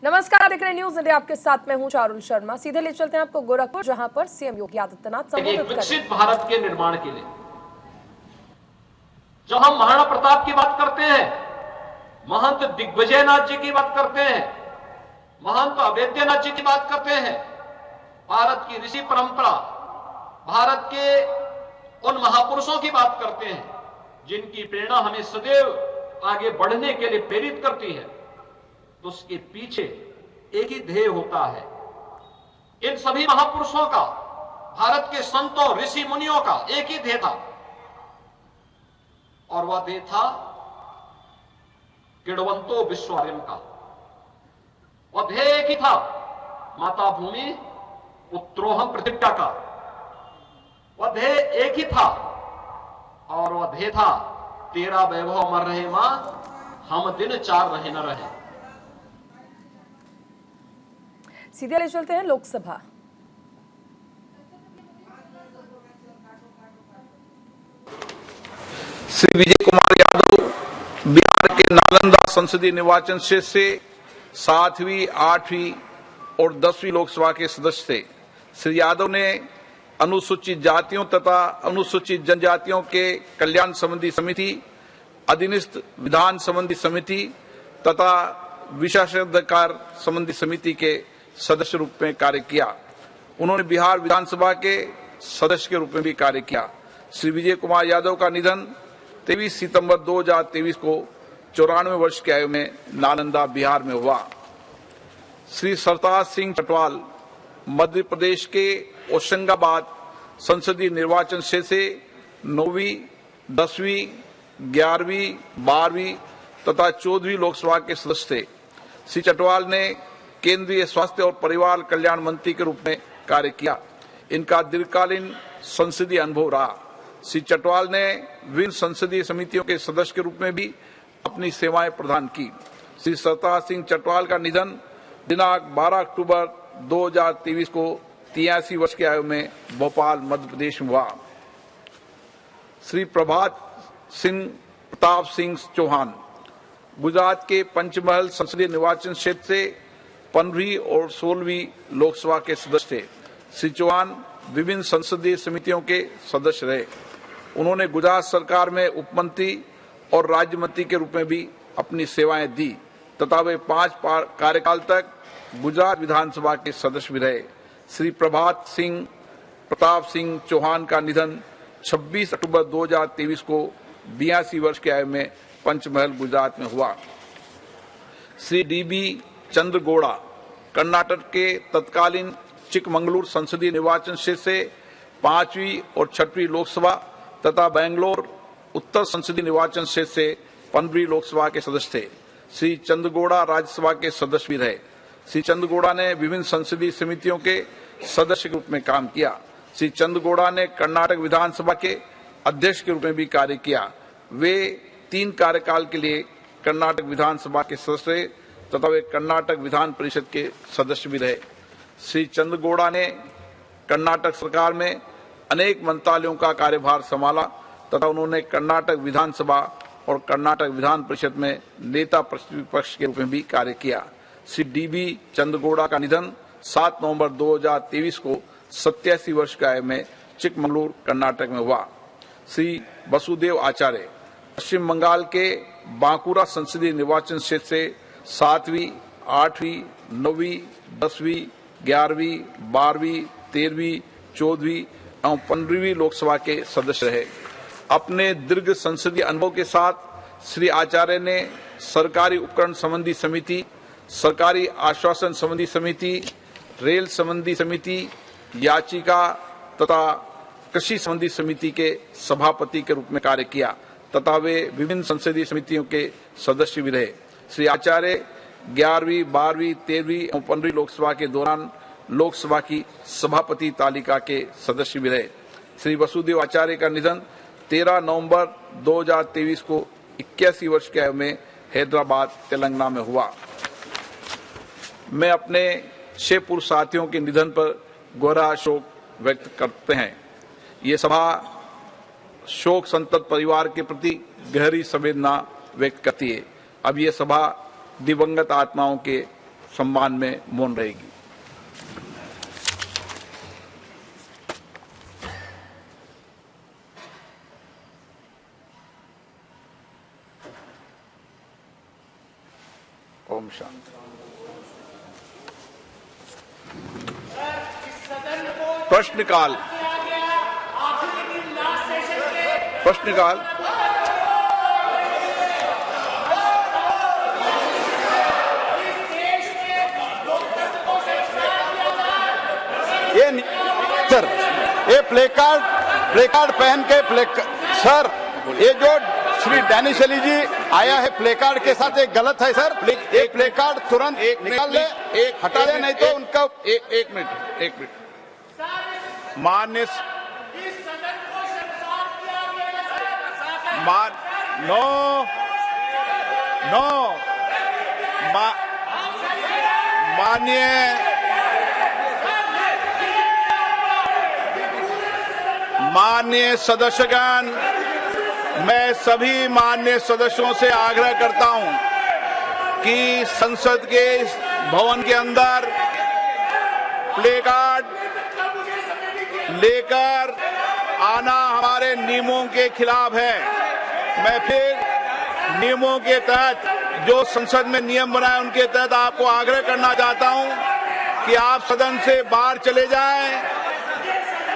नमस्कार, देख रहे हैं न्यूज इंडिया। आपके साथ मैं हूं चारुल शर्मा। सीधे ले चलते हैं आपको गोरखपुर, जहां पर सीएम योगी आदित्यनाथ संबोधित करेंगे। विकसित भारत के निर्माण के लिए जब हम महाराणा प्रताप की बात करते हैं, महंत दिग्विजयनाथ जी की बात करते हैं, महंत अवेद्यनाथ जी की बात करते हैं, भारत की ऋषि परंपरा, भारत के उन महापुरुषों की बात करते हैं जिनकी प्रेरणा हमें सदैव आगे बढ़ने के लिए प्रेरित करती है, तो उसके पीछे एक ही ध्येय होता है। इन सभी महापुरुषों का, भारत के संतों ऋषि मुनियों का एक ही ध्येय था, और वह ध्येय था किड़वंतो विश्वार्यम का। वह ध्येय एक ही था, माता भूमि पुत्रोहम प्रतिज्ञा का। वह ध्येय एक ही था, और वह ध्येय था तेरा वैभव अमर रहे मां, हम दिन चार रहे न रहे। सीधे ले चलते हैं लोकसभा। श्री विजय कुमार यादव बिहार के नालंदा संसदीय निर्वाचन क्षेत्र से 7वीं, 8वीं और 10वीं लोकसभा के सदस्य थे। श्री यादव ने अनुसूचित जातियों तथा अनुसूचित जनजातियों के कल्याण संबंधी समिति, अधीनस्थ विधान संबंधी समिति तथा विशेषाधिकार संबंधी समिति के सदस्य रूप में कार्य किया। उन्होंने बिहार विधानसभा के सदस्य के रूप में भी कार्य किया। श्री विजय कुमार यादव का निधन 23 सितंबर 2023 को 94 वर्ष की आयु में नालंदा, बिहार में हुआ। श्री सरताज सिंह चटवाल मध्य प्रदेश के होशंगाबाद संसदीय निर्वाचन क्षेत्र से 9वीं, 10वीं, 11वीं, 12वीं तथा 14वीं लोकसभा के सदस्य थे। श्री चटवाल ने केंद्रीय स्वास्थ्य और परिवार कल्याण मंत्री के रूप में कार्य किया। इनका दीर्घकालीन संसदीय अनुभव रहा। श्री चटवाल ने विभिन्न संसदीय समितियों के सदस्य के रूप में भी अपनी सेवाएं प्रदान की। श्री सरताज सिंह चटवाल का निधन दिनांक 12 अक्टूबर 2023 को 83 वर्ष की आयु में भोपाल, मध्य प्रदेश में हुआ। श्री प्रताप सिंह चौहान गुजरात के पंचमहल संसदीय निर्वाचन क्षेत्र से 15वीं और 16वीं लोकसभा के सदस्य थे। श्री चौहान विभिन्न संसदीय समितियों के सदस्य रहे। उन्होंने गुजरात सरकार में उपमंत्री और राज्य मंत्री के रूप में भी अपनी सेवाएं दी तथा वे 5 कार्यकाल तक गुजरात विधानसभा के सदस्य भी रहे। श्री प्रताप सिंह चौहान का निधन 26 अक्टूबर 2023 को 82 वर्ष की आयु में पंचमहल, गुजरात में हुआ। श्री DB चंद्रगौड़ा कर्नाटक के तत्कालीन चिकमंगलूर संसदीय निर्वाचन क्षेत्र से 5वीं और 6वीं लोकसभा तथा बेंगलोर उत्तर संसदीय निर्वाचन क्षेत्र से 15वीं लोकसभा के सदस्य थे। श्री चंद्रगौड़ा राज्यसभा के सदस्य भी रहे। श्री चंद्रगौड़ा ने विभिन्न संसदीय समितियों के सदस्य के रूप में काम किया। श्री चंद्रगौड़ा ने कर्नाटक विधानसभा के अध्यक्ष के रूप में भी कार्य किया। वे 3 कार्यकाल के लिए कर्नाटक विधानसभा के सदस्य रहे तथा वे कर्नाटक विधान परिषद के सदस्य भी रहे। श्री चंद्रगौड़ा ने कर्नाटक सरकार में अनेक मंत्रालयों का कार्यभार संभाला तथा उन्होंने कर्नाटक विधानसभा और कर्नाटक विधान परिषद में नेता प्रतिपक्ष के रूप में भी कार्य किया। श्री DB चंद्रगौड़ा का निधन 7 नवंबर 2023 को 87 वर्ष की आयु में चिकमंगलूर, कर्नाटक में हुआ। श्री वसुदेव आचार्य पश्चिम बंगाल के बांकुरा संसदीय निर्वाचन क्षेत्र से 7वीं, 8वीं, 9वीं, 10वीं, 11वीं, 12वीं, 13वीं, 14वीं एवं 15वीं लोकसभा के सदस्य रहे। अपने दीर्घ संसदीय अनुभव के साथ श्री आचार्य ने सरकारी उपकरण संबंधी समिति, सरकारी आश्वासन संबंधी समिति, रेल संबंधी समिति, याचिका तथा कृषि संबंधी समिति के सभापति के रूप में कार्य किया तथा वे विभिन्न संसदीय समितियों के सदस्य भी रहे। श्री आचार्य 11वीं, 12वीं, 13वीं एवं 15वीं लोकसभा के दौरान लोकसभा की सभापति तालिका के सदस्य भी रहे। श्री वसुदेव आचार्य का निधन 13 नवंबर 2023 को 81 वर्ष की आयु में हैदराबाद, तेलंगाना में हुआ। मैं अपने 6 पूर्व साथियों के निधन पर गहरा शोक व्यक्त करते हैं। ये सभा शोक संतप्त परिवार के प्रति गहरी संवेदना व्यक्त करती है। अब ये सभा दिवंगत आत्माओं के सम्मान में मौन रहेगी। ओम शांति। प्रश्नकाल। सर, ये प्ले कार्ड पहन के सर, ये जो श्री डैनिश अली जी आया है प्ले कार्ड के साथ, एक गलत है सर। एक प्ले कार्ड तुरंत निकाल ले, हटा दे, नहीं तो उनका एक मिनट मान्य माननीय सदस्यगण, मैं सभी माननीय सदस्यों से आग्रह करता हूं कि संसद के भवन के अंदर प्ले कार्ड लेकर आना हमारे नियमों के खिलाफ है। मैं फिर नियमों के तहत जो संसद में नियम बनाए उनके तहत आपको आग्रह करना चाहता हूं कि आप सदन से बाहर चले जाएं।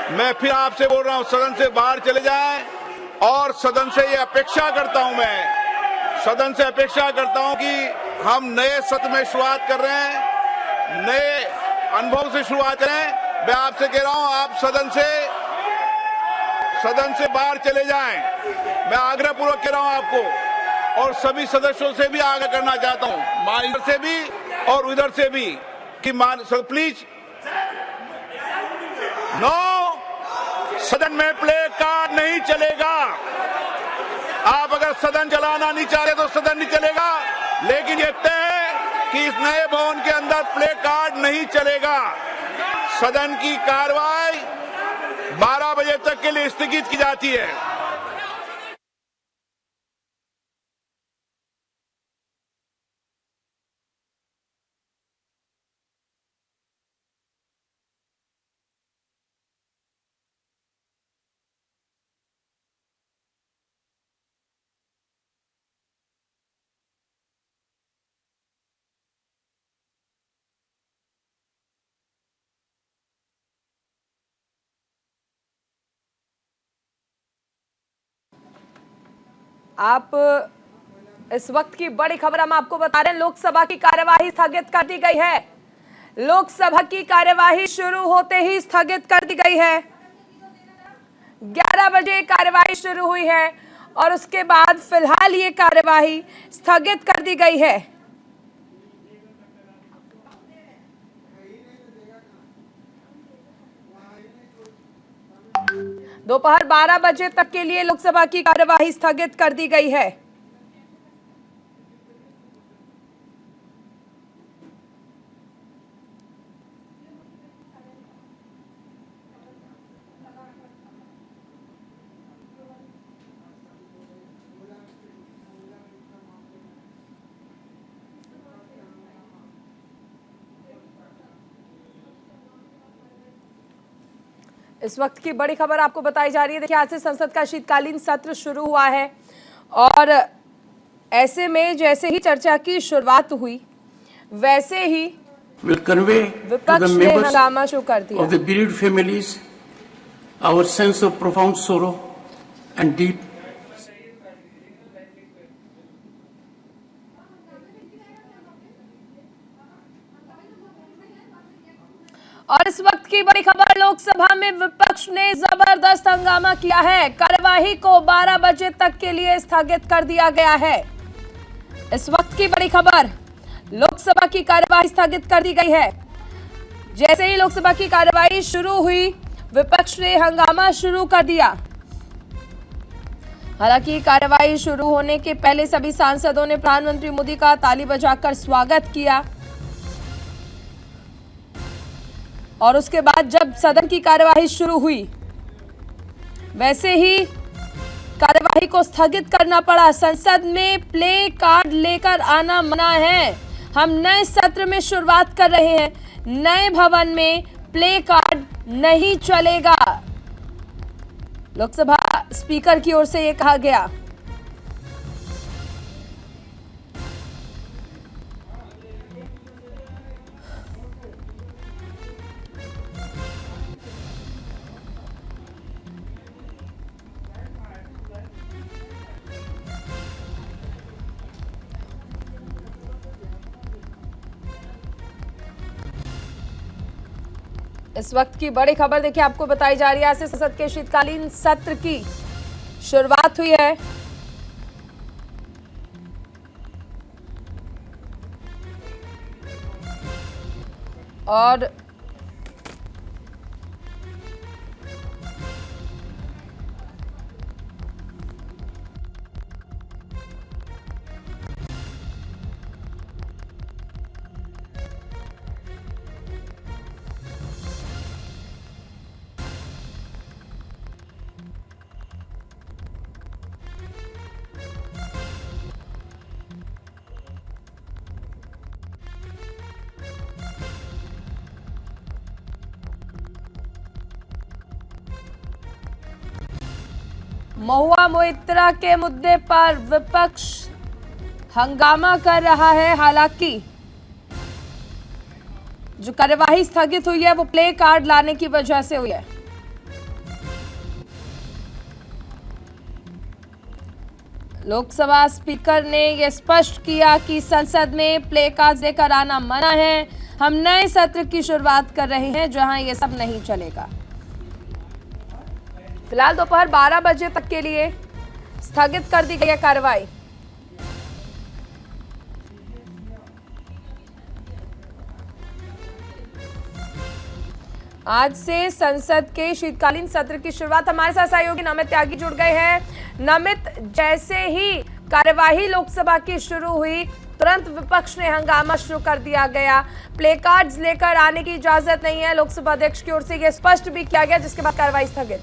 मैं फिर आपसे बोल रहा हूं, सदन से बाहर चले जाएं और सदन से ये अपेक्षा करता हूं, मैं सदन से अपेक्षा करता हूं कि हम नए सत्र में शुरुआत कर रहे हैं, नए अनुभव से शुरुआत करें। मैं आपसे कह रहा हूं, आप सदन से बाहर चले जाएं। मैं आग्रह पूर्वक कह रहा हूं आपको, और सभी सदस्यों से भी आग्रह करना चाहता हूं, इधर से भी और उधर से भी, कि प्लीज नो, सदन में प्ले कार्ड नहीं चलेगा। आप अगर सदन चलाना नहीं चाह रहे तो सदन नहीं चलेगा, लेकिन ये तय है कि इस नए भवन के अंदर प्ले कार्ड नहीं चलेगा। सदन की कार्रवाई 12 बजे तक के लिए स्थगित की जाती है। आप इस वक्त की बड़ी खबर हम आपको बता रहे हैं, लोकसभा की कार्यवाही स्थगित कर दी गई है। लोकसभा की कार्यवाही शुरू होते ही स्थगित कर दी गई है। 11 बजे कार्यवाही शुरू हुई है और उसके बाद फिलहाल ये कार्यवाही स्थगित कर दी गई है। दोपहर 12 बजे तक के लिए लोकसभा की कार्यवाही स्थगित कर दी गई है। इस वक्त की बड़ी खबर आपको बताई जा रही है। देखिए, आज से संसद का शीतकालीन सत्र शुरू हुआ है और ऐसे में जैसे ही चर्चा की शुरुआत हुई वैसे ही विपक्ष ने हंगामा शुरू कर दिया। Of the bereaved families, our sense of profound sorrow and deep और इस वक्त की बड़ी खबर, लोकसभा में विपक्ष ने जबरदस्त हंगामा किया है। कार्यवाही को 12 बजे तक के लिए स्थगित कर दिया गया है। इस वक्त की बड़ी खबर, लोकसभा की कार्यवाही स्थगित कर दी गई है। जैसे ही लोकसभा की कार्यवाही शुरू हुई, विपक्ष ने हंगामा शुरू कर दिया। हालांकि कार्यवाही शुरू होने के पहले सभी सांसदों ने प्रधानमंत्री मोदी का ताली बजाकर स्वागत किया और उसके बाद जब सदन की कार्यवाही शुरू हुई वैसे ही कार्यवाही को स्थगित करना पड़ा। संसद में प्ले कार्ड लेकर आना मना है। हम नए सत्र में शुरुआत कर रहे हैं। नए भवन में प्ले कार्ड नहीं चलेगा, लोकसभा स्पीकर की ओर से यह कहा गया। इस वक्त की बड़ी खबर देखिए आपको बताई जा रही है। आज से संसद के शीतकालीन सत्र की शुरुआत हुई है और महुआ मोइत्रा के मुद्दे पर विपक्ष हंगामा कर रहा है। हालांकि जो कार्यवाही स्थगित हुई है वो प्ले कार्ड लाने की वजह से हुई है। लोकसभा स्पीकर ने यह स्पष्ट किया कि संसद में प्ले कार्ड लेकर आना मना है। हम नए सत्र की शुरुआत कर रहे हैं जहां यह सब नहीं चलेगा। फिलहाल दोपहर 12 बजे तक के लिए स्थगित कर दी गई है कार्रवाई। आज से संसद के शीतकालीन सत्र की शुरुआत। हमारे साथ सहयोगी नमित त्यागी जुड़ गए हैं। नमित, जैसे ही कार्यवाही लोकसभा की शुरू हुई तुरंत विपक्ष ने हंगामा शुरू कर दिया गया। प्ले कार्ड्स लेकर आने की इजाजत नहीं है, लोकसभा अध्यक्ष की ओर से यह स्पष्ट भी किया गया, जिसके बाद कार्रवाई स्थगित।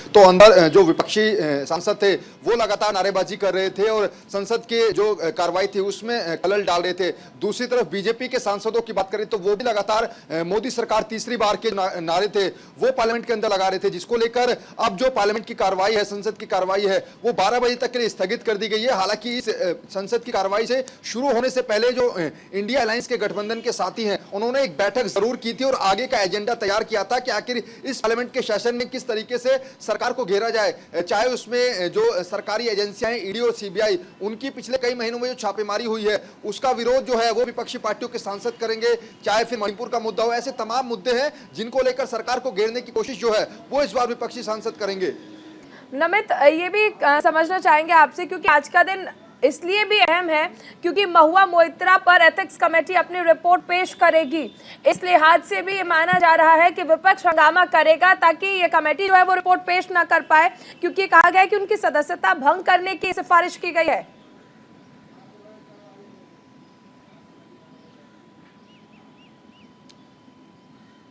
तो अंदर जो विपक्षी सांसद थे वो लगातार नारेबाजी कर रहे थे और संसद के जो कार्रवाई थी उसमें खलल डाल रहे थे। दूसरी तरफ बीजेपी के सांसदों की बात करें तो वो भी लगातार मोदी सरकार तीसरी बार के नारे थे वो पार्लियामेंट के अंदर लगा रहे थे, जिसको लेकर अब जो पार्लियामेंट की कार्रवाई है, संसद की कार्रवाई है, वो 12 बजे तक के लिए स्थगित कर दी गई है। हालांकि इस संसद की कार्रवाई से शुरू होने से पहले जो इंडिया अलायंस के गठबंधन के साथी हैं उन्होंने एक बैठक जरूर की थी और आगे का एजेंडा तैयार किया था कि आखिर इस पार्लियामेंट के सेशन में किस तरीके से सरकार को घेरा जाए। चाहे उसमें जो सरकारी एजेंसियां हैं, ईडी और सीबीआई, उनकी पिछले कई महीनों में जो छापेमारी हुई है उसका विरोध जो है वो विपक्षी पार्टियों के सांसद करेंगे। चाहे फिर मणिपुर का मुद्दा हो, ऐसे तमाम मुद्दे हैं जिनको लेकर सरकार को घेरने की कोशिश जो है वो इस बार विपक्षी सांसद करेंगे। नमित, ये भी समझना चाहेंगे आपसे, क्योंकि आज का दिन इसलिए भी अहम है क्योंकि महुआ मोइत्रा पर एथिक्स कमेटी अपनी रिपोर्ट पेश करेगी। इस लिहाज से भी ये माना जा रहा है कि विपक्ष हंगामा करेगा ताकि ये कमेटी जो है वो रिपोर्ट पेश ना कर पाए, क्योंकि कहा गया है कि उनकी सदस्यता भंग करने की सिफारिश की गई है।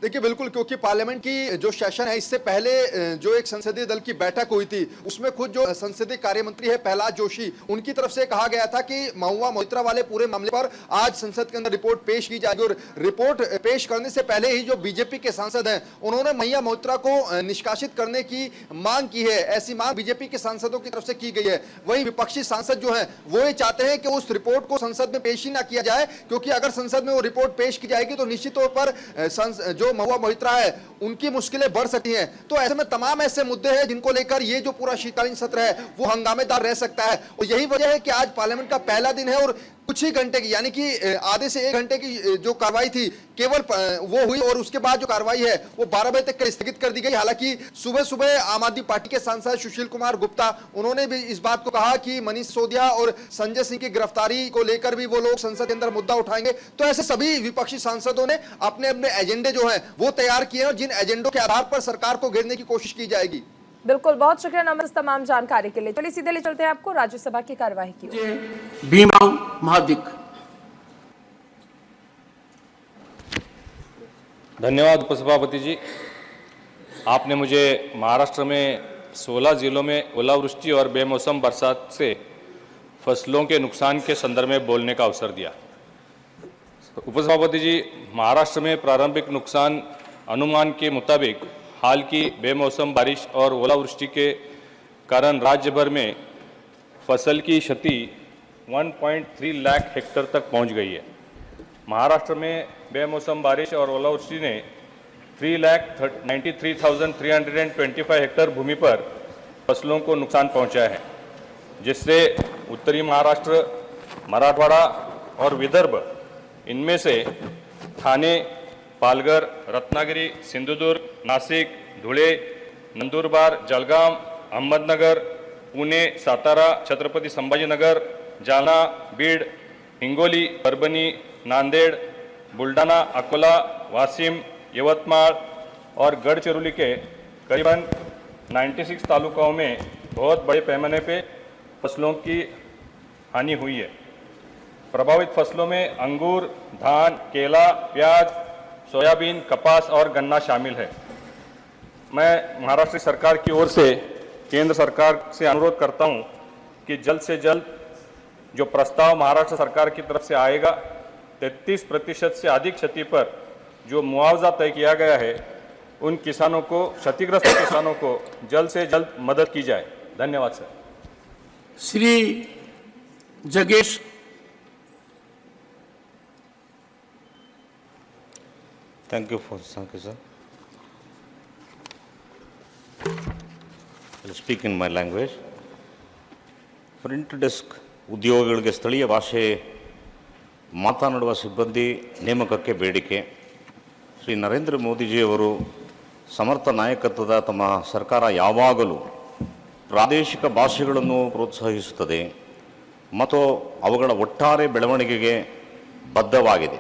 देखिए बिल्कुल, क्योंकि पार्लियामेंट की जो सेशन है इससे पहले जो एक संसदीय दल की बैठक हुई थी उसमें खुद जो संसदीय कार्य मंत्री है प्रहलाद जोशी, उनकी तरफ से कहा गया था कि महुआ मोइत्रा वाले पूरे मामले पर आज संसद के अंदर रिपोर्ट पेश की जाएगी और रिपोर्ट पेश करने से पहले ही जो बीजेपी के सांसद हैं उन्होंने महुआ मोइत्रा को निष्कासित करने की मांग की है। ऐसी मांग बीजेपी के सांसदों की तरफ से की गई है। वहीं विपक्षी सांसद जो है वो ये चाहते हैं कि उस रिपोर्ट को संसद में पेश ही ना किया जाए, क्योंकि अगर संसद में वो रिपोर्ट पेश की जाएगी तो निश्चित तौर पर जो महुआ मोइत्रा है उनकी मुश्किलें बढ़ सकती हैं। तो ऐसे में तमाम ऐसे मुद्दे हैं जिनको लेकर ये जो पूरा शीतकालीन सत्र है वो हंगामेदार रह सकता है और यही वजह है कि आज पार्लियामेंट का पहला दिन है और कुछ ही घंटे की, यानी कि आधे से 1 घंटे की जो कार्रवाई थी केवल वो हुई और उसके बाद जो कार्रवाई है वो 12 बजे तक स्थगित कर दी गई। हालांकि सुबह सुबह आम आदमी पार्टी के सांसद सुशील कुमार गुप्ता उन्होंने भी इस बात को कहा कि मनीष सिसोदिया और संजय सिंह की गिरफ्तारी को लेकर भी वो लोग संसद के अंदर मुद्दा उठाएंगे। तो ऐसे सभी विपक्षी सांसदों ने अपने अपने एजेंडे जो है वो तैयार किए और जिन एजेंडों के आधार पर सरकार को घेरने की कोशिश की जाएगी। बिल्कुल, बहुत शुक्रिया नमस्ते तमाम जानकारी के लिए। चलिए सीधे ले चलते हैं आपको राज्यसभा की कार्यवाही की। भीमा महादिक धन्यवाद उपसभापति जी। आपने मुझे महाराष्ट्र में 16 जिलों में ओलावृष्टि और बेमौसम बरसात से फसलों के नुकसान के संदर्भ में बोलने का अवसर दिया। उपसभापति जी, महाराष्ट्र में प्रारंभिक नुकसान अनुमान के मुताबिक हाल की बेमौसम बारिश और ओलावृष्टि के कारण राज्य भर में फसल की क्षति 1.3 लाख हेक्टेयर तक पहुंच गई है। महाराष्ट्र में बेमौसम बारिश और ओलावृष्टि ने 3,93,325 हेक्टेयर भूमि पर फसलों को नुकसान पहुंचाया है, जिससे उत्तरी महाराष्ट्र, मराठवाड़ा और विदर्भ, इनमें से ठाणे, पालघर, रत्नागिरी, सिंधुदुर्ग, नासिक, धुळे, नंदुरबार, जळगाव, अहमदनगर, पुणे, सातारा, छत्रपति संभाजीनगर, जालना, बीड, हिंगोली, परभणी, नांदेड़, बुल्ढाना, अकोला, वाशिम, यवतमाल और गढ़चिरौली के करीबन 96 तालुकाओं में बहुत बड़े पैमाने पे फसलों की हानि हुई है। प्रभावित फसलों में अंगूर, धान, केला, प्याज, सोयाबीन, कपास और गन्ना शामिल है। मैं महाराष्ट्र सरकार की ओर से केंद्र सरकार से अनुरोध करता हूं कि जल्द से जल्द जो प्रस्ताव महाराष्ट्र सरकार की तरफ से आएगा, 33% से अधिक क्षति पर जो मुआवजा तय किया गया है, उन किसानों को, क्षतिग्रस्त किसानों को जल्द से जल्द मदद की जाए। धन्यवाद सर। श्री जगेश। Thank you, sir. I'll speak in my language. Print desk ಉದ್ಯೋಗಿಗಳಿಗೆ ಸ್ಥಳೀಯ ಭಾಷೆ ಮಾತನಾಡುವ ಸಿಬ್ಬಂದಿ ನೇಮಕಕ್ಕೆ ಬೇಡಿಕೆ. ಶ್ರೀ ನರೇಂದ್ರ ಮೋದಿಜಿಯವರು ಸಮರ್ಥ ನಾಯಕತ್ವದ ತಮ್ಮ ಸರ್ಕಾರ ಯಾವಾಗಲೂ ಪ್ರಾದೇಶಿಕ ಭಾಷೆಗಳನ್ನು ಪ್ರೋತ್ಸಾಹಿಸುತ್ತದೆ ಮತ್ತು ಅವುಗಳ ಒಟ್ಟಾರೆ ಬೆಳವಣಿಗೆಗೆ ಬದ್ಧವಾಗಿದೆ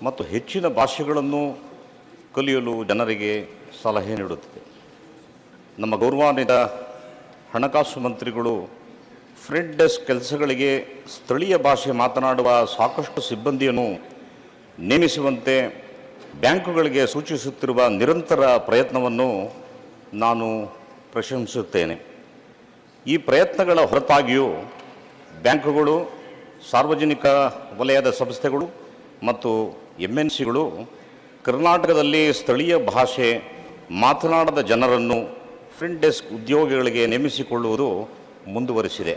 ಮತ್ತು ಹೆಚ್ಚಿನ ಭಾಷೆಗಳನ್ನು ಕಲಿಯಲು ಜನರಿಗೆ ಸಲಹೆ ನೀಡುತ್ತದೆ. ನಮ್ಮ ಗೌರವಾನ್ವಿತ ಹಣಕಾಸು ಮಂತ್ರಿಗಳು ಫ್ರಂಟ್ ಡೆಸ್ಕ್ ಕೆಲಸಗಳಿಗೆ ಸ್ಥಳೀಯ ಭಾಷೆ ಮಾತನಾಡುವ ಸಾಕಷ್ಟು ಸಿಬ್ಬಂದಿಯನ್ನು ನೇಮಿಸುವಂತೆ ಬ್ಯಾಂಕುಗಳಿಗೆ ಸೂಚಿಸುತ್ತಿರುವ ನಿರಂತರ ಪ್ರಯತ್ನವನ್ನು ನಾನು ಪ್ರಶಂಸಿಸುತ್ತೇನೆ. ಈ ಪ್ರಯತ್ನಗಳ ಹೊರತಾಗಿಯೂ ಬ್ಯಾಂಕುಗಳು, ಸಾರ್ವಜನಿಕ ವಲಯದ ಸಂಸ್ಥೆಗಳು ಮತ್ತು MNCಗಳು ಕರ್ನಾಟಕದಲ್ಲಿ ಸ್ಥಳೀಯ ಭಾಷೆ ಮಾತನಾಡದ ಜನರನ್ನು ಫ್ರಂಟ್ ಡೆಸ್ಕ್ ಉದ್ಯೋಗಿಗಳಿಗೆ ನೇಮಿಸಿಕೊಳ್ಳುವುದು ಮುಂದುವರಿಸಿದೆ.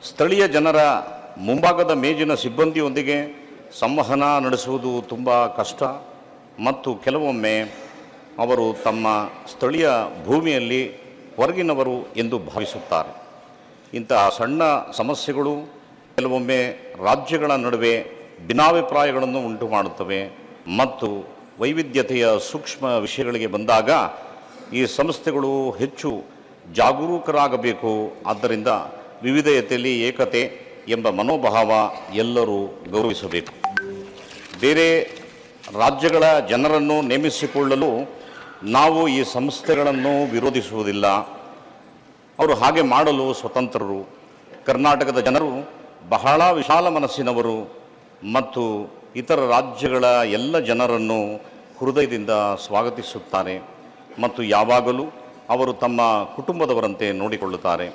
ಸ್ಥಳೀಯ ಜನರ ಮುಂಭಾಗದ ಮೇಜಿನ ಸಿಬ್ಬಂದಿಯೊಂದಿಗೆ ಸಂವಹನ ನಡೆಸುವುದು ತುಂಬ ಕಷ್ಟ ಮತ್ತು ಕೆಲವೊಮ್ಮೆ ಅವರು ತಮ್ಮ ಸ್ಥಳೀಯ ಭೂಮಿಯಲ್ಲಿ ಹೊರಗಿನವರು ಎಂದು ಭಾವಿಸುತ್ತಾರೆ. ಇಂತಹ ಸಣ್ಣ ಸಮಸ್ಯೆಗಳು ಕೆಲವೊಮ್ಮೆ ರಾಜ್ಯಗಳ ನಡುವೆ ಭಿನ್ನಾಭಿಪ್ರಾಯಗಳನ್ನು ಉಂಟು ಮಾಡುತ್ತವೆ ಮತ್ತು ವೈವಿಧ್ಯತೆಯ ಸೂಕ್ಷ್ಮ ವಿಷಯಗಳಿಗೆ ಬಂದಾಗ ಈ ಸಂಸ್ಥೆಗಳು ಹೆಚ್ಚು ಜಾಗರೂಕರಾಗಬೇಕು. ಆದ್ದರಿಂದ ವಿವಿಧತೆಯಲ್ಲಿ ಏಕತೆ ಎಂಬ ಮನೋಭಾವ ಎಲ್ಲರೂ ಗೌರವಿಸಬೇಕು. ಬೇರೆ ರಾಜ್ಯಗಳ ಜನರನ್ನು ನೇಮಿಸಿಕೊಳ್ಳಲು ನಾವು ಈ ಸಂಸ್ಥೆಗಳನ್ನು ವಿರೋಧಿಸುವುದಿಲ್ಲ. ಅವರು ಹಾಗೆ ಮಾಡಲು ಸ್ವತಂತ್ರರು. ಕರ್ನಾಟಕದ ಜನರು ಬಹಳ ವಿಶಾಲ ಮನಸ್ಸಿನವರು ಮತ್ತು ಇತರ ರಾಜ್ಯಗಳ ಎಲ್ಲ ಜನರನ್ನು ಹೃದಯದಿಂದ ಸ್ವಾಗತಿಸುತ್ತಾರೆ ಮತ್ತು ಯಾವಾಗಲೂ ಅವರು ತಮ್ಮ ಕುಟುಂಬದವರಂತೆ ನೋಡಿಕೊಳ್ಳುತ್ತಾರೆ.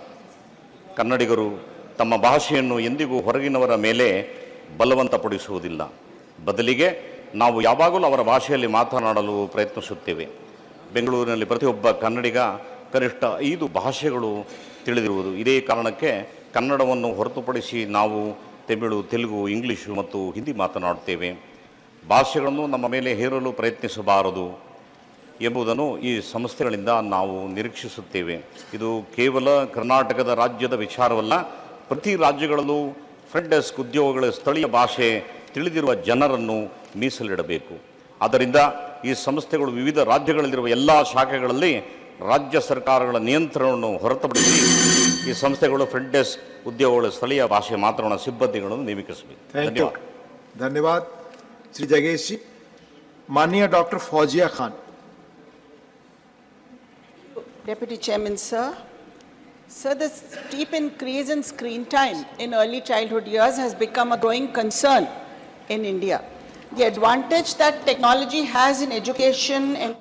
ಕನ್ನಡಿಗರು ತಮ್ಮ ಭಾಷೆಯನ್ನು ಎಂದಿಗೂ ಹೊರಗಿನವರ ಮೇಲೆ ಬಲವಂತಪಡಿಸುವುದಿಲ್ಲ. ಬದಲಿಗೆ ನಾವು ಯಾವಾಗಲೂ ಅವರ ಭಾಷೆಯಲ್ಲಿ ಮಾತನಾಡಲು ಪ್ರಯತ್ನಿಸುತ್ತೇವೆ. ಬೆಂಗಳೂರಿನಲ್ಲಿ ಪ್ರತಿಯೊಬ್ಬ ಕನ್ನಡಿಗ ಕನಿಷ್ಠ 5 ಭಾಷೆಗಳು ತಿಳಿದಿರುವುದು. ಇದೇ ಕಾರಣಕ್ಕೆ ಕನ್ನಡವನ್ನು ಹೊರತುಪಡಿಸಿ ನಾವು ತಮಿಳು, ತೆಲುಗು, ಇಂಗ್ಲೀಷು ಮತ್ತು ಹಿಂದಿ ಮಾತನಾಡುತ್ತೇವೆ. ಭಾಷೆಗಳನ್ನು ನಮ್ಮ ಮೇಲೆ ಹೇರಲು ಪ್ರಯತ್ನಿಸಬಾರದು ಎಂಬುದನ್ನು ಈ ಸಂಸ್ಥೆಗಳಿಂದ ನಾವು ನಿರೀಕ್ಷಿಸುತ್ತೇವೆ. ಇದು ಕೇವಲ ಕರ್ನಾಟಕದ ರಾಜ್ಯದ ವಿಚಾರವಲ್ಲ, ಪ್ರತಿ ರಾಜ್ಯಗಳಲ್ಲೂ ಫ್ರಂಟ್ ಡೆಸ್ಕ್ ಉದ್ಯೋಗಗಳ ಸ್ಥಳೀಯ ಭಾಷೆ ತಿಳಿದಿರುವ ಜನರನ್ನು ಮೀಸಲಿಡಬೇಕು. ಆದ್ದರಿಂದ ಈ ಸಂಸ್ಥೆಗಳು ವಿವಿಧ ರಾಜ್ಯಗಳಲ್ಲಿರುವ ಎಲ್ಲ ಶಾಖೆಗಳಲ್ಲಿ ರಾಜ್ಯ ಸರ್ಕಾರಗಳ ನಿಯಂತ್ರಣವನ್ನು ಹೊರತುಪಡಿಸಿ ಈ ಸಂಸ್ಥೆಗಳು ಫ್ರಂಟ್ ಡೆಸ್ಕ್ ಉದ್ಯೋಗಗಳ ಸ್ಥಳೀಯ ಭಾಷೆ ಮಾತನಾಡುವ ಸಿಬ್ಬಂದಿಗಳನ್ನು ನೇಮಿಸಬೇಕು. ಧನ್ಯವಾದ. धन्यवाद श्री जगेश जी। माननीय doctor Fauzia Khan. Deputy Chairman, sir. Sir, the steep increase in screen time in early childhood years has become a growing concern in India. the advantage that technology has in education and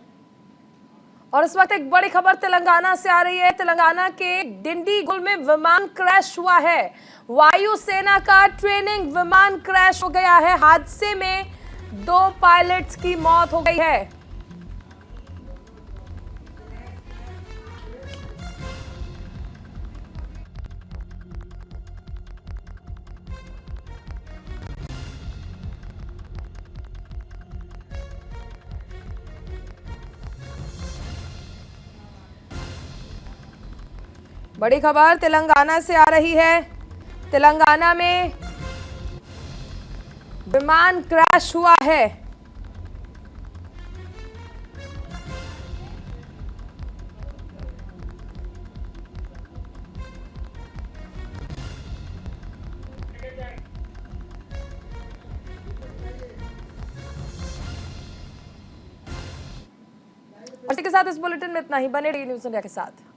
और इस वक्त एक बड़ी खबर तेलंगाना से आ रही है। तेलंगाना के डिंडीगुल में विमान क्रैश हुआ है। वायुसेना का ट्रेनिंग विमान क्रैश हो गया है। हादसे में 2 पायलट्स की मौत हो गई है। बड़ी खबर तेलंगाना से आ रही है। तेलंगाना में विमान क्रैश हुआ है। इसी के साथ इस बुलेटिन में इतना ही। बने रहिए न्यूज़ इंडिया के साथ।